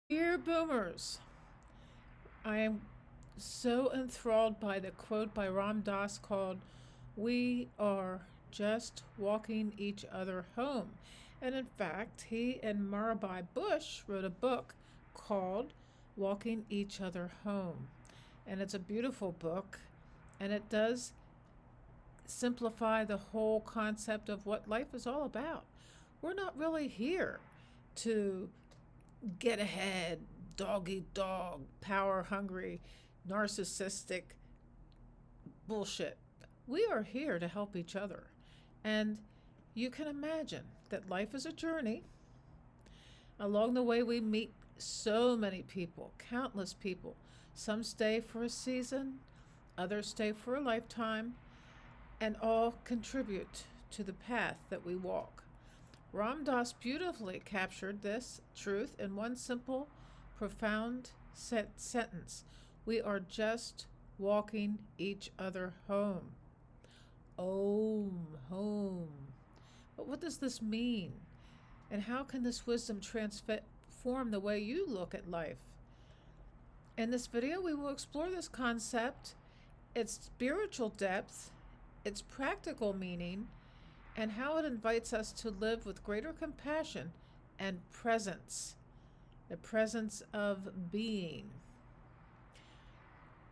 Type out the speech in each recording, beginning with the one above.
Dear boomers, I am so enthralled by the quote by Ram Dass called, "We are just walking each other home." And in fact, he and Mirabai Bush wrote a book called Walking Each Other Home. And it's a beautiful book, and it does simplify the whole concept of what life is all about. We're not really here to get ahead, dog eat dog, power hungry, narcissistic bullshit. We are here to help each other. And you can imagine that life is a journey. Along the way, we meet so many people, countless people. Some stay for a season, others stay for a lifetime, and all contribute to the path that we walk. Ram Dass beautifully captured this truth in one simple, profound sentence. We are just walking each other home. Home. But what does this mean? And how can this wisdom transform the way you look at life? In this video, we will explore this concept, its spiritual depth, its practical meaning, and how it invites us to live with greater compassion and presence, the presence of being.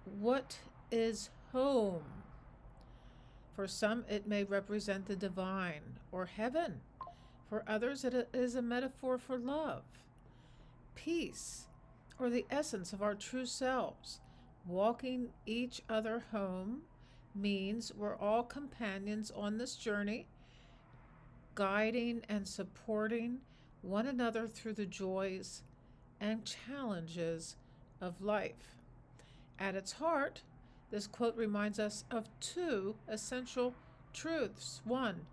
What is home? For some, it may represent the divine or heaven. For others, it is a metaphor for love, peace, or the essence of our true selves. Walking each other home means we're all companions on this journey, guiding and supporting one another through the joys and challenges of life. At its heart, this quote reminds us of two essential truths. One,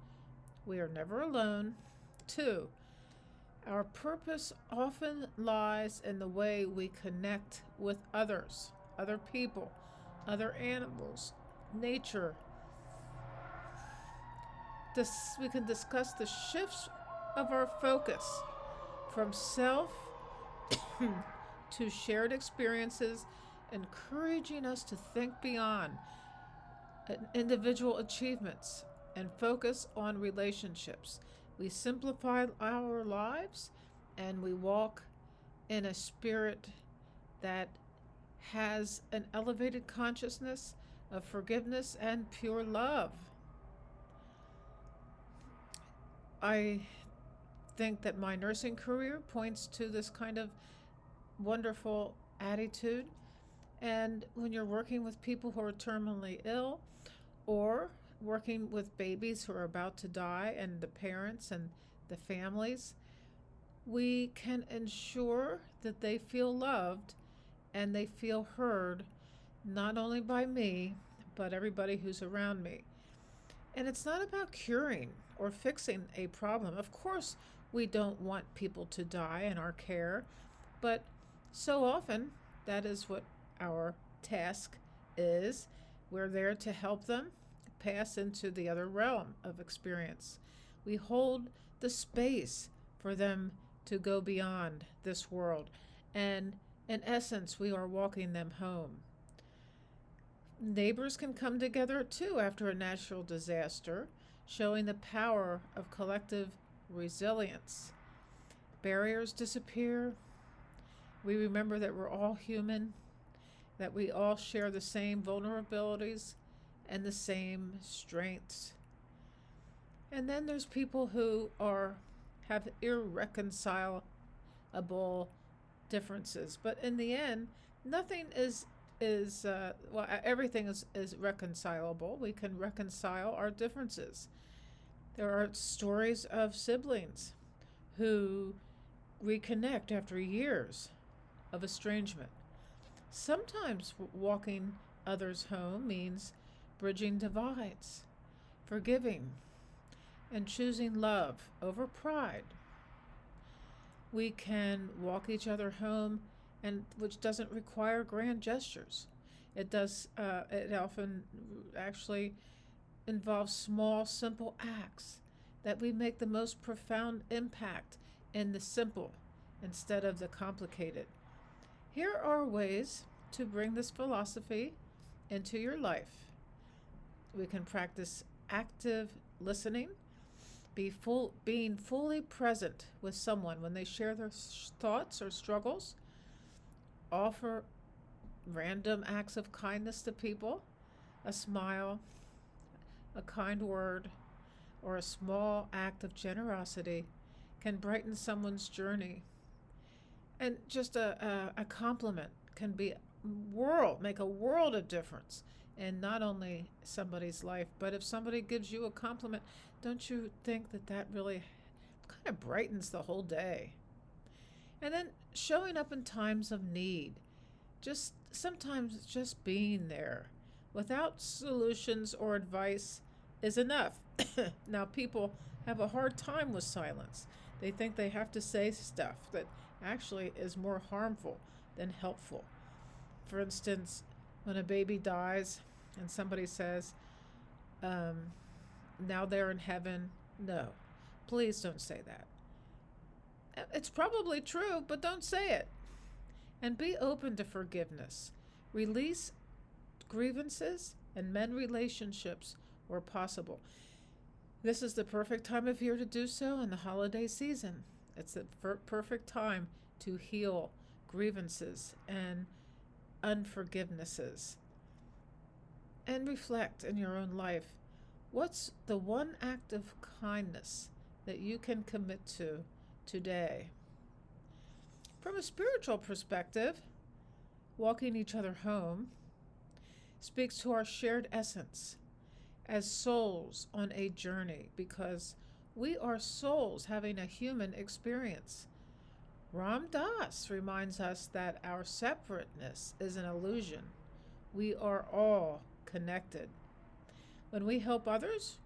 we are never alone. Two, our purpose often lies in the way we connect with others, other people, other animals, nature. We can discuss the shifts of our focus from self to shared experiences, encouraging us to think beyond individual achievements and focus on relationships. We simplify our lives and we walk in a spirit that has an elevated consciousness of forgiveness and pure love. I think that my nursing career points to this kind of wonderful attitude. And when you're working with people who are terminally ill, or working with babies who are about to die and the parents and the families, we can ensure that they feel loved and they feel heard, not only by me, but everybody who's around me. And it's not about curing or fixing a problem. Of course, we don't want people to die in our care, but so often that is what our task is. We're there to help them pass into the other realm of experience. We hold the space for them to go beyond this world. And in essence, we are walking them home. Neighbors can come together too after a natural disaster, showing the power of collective resilience. Barriers disappear. We remember that we're all human, that we all share the same vulnerabilities and the same strengths. And then there's people who have irreconcilable differences, but in the end, nothing is everything is reconcilable. We can reconcile our differences. There are stories of siblings who reconnect after years of estrangement. Sometimes walking others home means bridging divides, forgiving, and choosing love over pride. We can walk each other home, and which doesn't require grand gestures. It does. It often actually involves small, simple acts that we make the most profound impact in the simple instead of the complicated. Here are ways to bring this philosophy into your life. We can practice active listening, being fully present with someone when they share their thoughts or struggles, offer random acts of kindness to people, a smile, a kind word, or a small act of generosity can brighten someone's journey. And just a compliment can make a world of difference in not only somebody's life, but if somebody gives you a compliment, don't you think that that really kind of brightens the whole day? And then showing up in times of need, just sometimes just being there without solutions or advice is enough. Now, people have a hard time with silence. They think they have to say stuff that actually is more harmful than helpful. For instance, when a baby dies and somebody says, um, now they're in heaven, no, please don't say that. It's probably true, but don't say it. And be open to forgiveness. Release grievances and mend relationships where possible. This is the perfect time of year to do so in the holiday season. It's the perfect time to heal grievances and unforgivenesses. And reflect in your own life. What's the one act of kindness that you can commit to today? From a spiritual perspective, walking each other home speaks to our shared essence as souls on a journey, because we are souls having a human experience. Ram Dass reminds us that our separateness is an illusion. We are all connected. When we help others,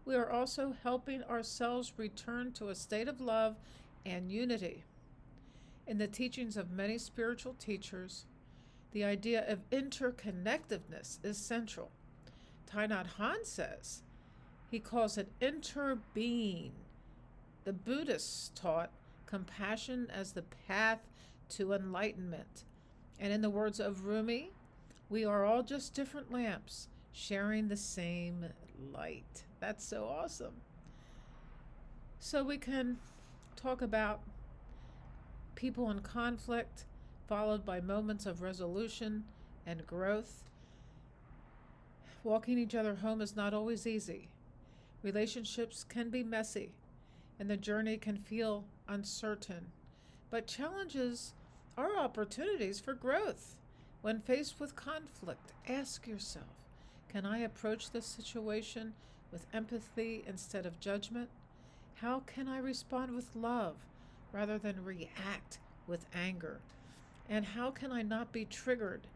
we are also helping ourselves return to a state of love and unity. In the teachings of many spiritual teachers, the idea of interconnectedness is central. Thich Nhat Hanh says he calls it interbeing. The Buddhists taught compassion as the path to enlightenment. And in the words of Rumi, we are all just different lamps sharing the same light. That's so awesome. So we can talk about people in conflict, followed by moments of resolution and growth. Walking each other home is not always easy. Relationships can be messy, and the journey can feel uncertain. But challenges are opportunities for growth. When faced with conflict, ask yourself, can I approach this situation with empathy instead of judgment? How can I respond with love rather than react with anger? And how can I not be triggered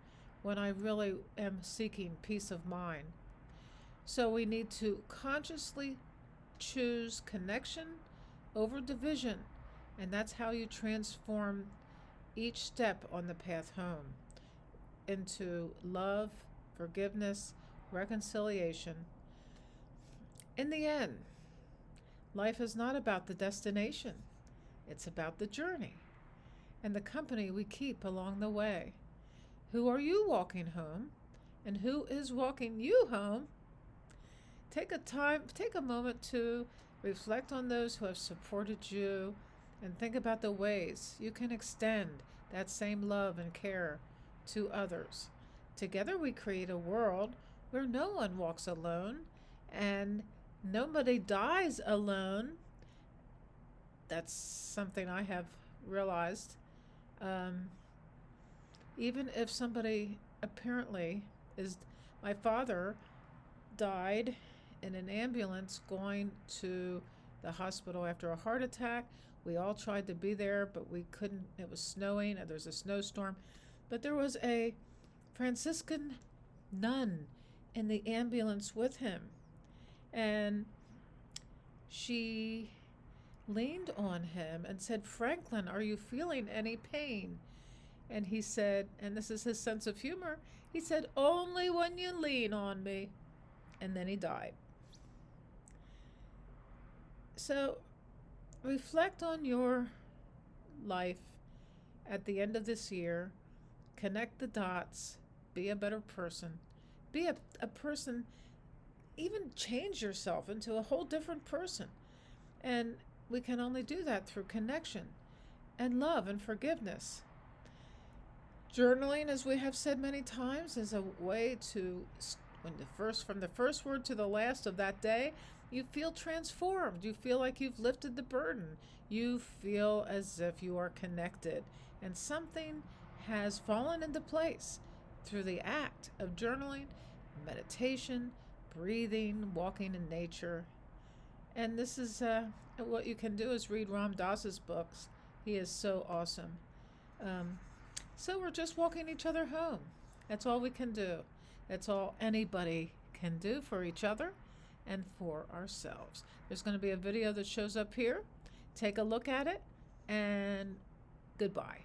when I really am seeking peace of mind? So we need to consciously choose connection over division, and that's how you transform each step on the path home into love, forgiveness, reconciliation. In the end, life is not about the destination, it's about the journey and the company we keep along the way. Who are you walking home, and who is walking you home? Take a moment to reflect on those who have supported you and think about the ways you can extend that same love and care to others. Together we create a world where no one walks alone and nobody dies alone. That's something I have realized. Even if somebody apparently is, my father died in an ambulance going to the hospital after a heart attack. We all tried to be there, but we couldn't. It was snowing, and there's a snowstorm. But there was a Franciscan nun in the ambulance with him, and she leaned on him and said, "Franklin, are you feeling any pain?" And he said, and this is his sense of humor, he said, "Only when you lean on me." And then he died. So reflect on your life at the end of this year, connect the dots, be a better person, be a person, even change yourself into a whole different person. And we can only do that through connection and love and forgiveness. Journaling, as we have said many times, is a way to, from the first word to the last of that day, you feel transformed. You feel like you've lifted the burden. You feel as if you are connected, and something has fallen into place through the act of journaling, meditation, breathing, walking in nature. And this is what you can do is read Ram Dass's books. He is so awesome. So we're just walking each other home. That's all we can do. That's all anybody can do for each other and for ourselves. There's going to be a video that shows up here. Take a look at it, and goodbye.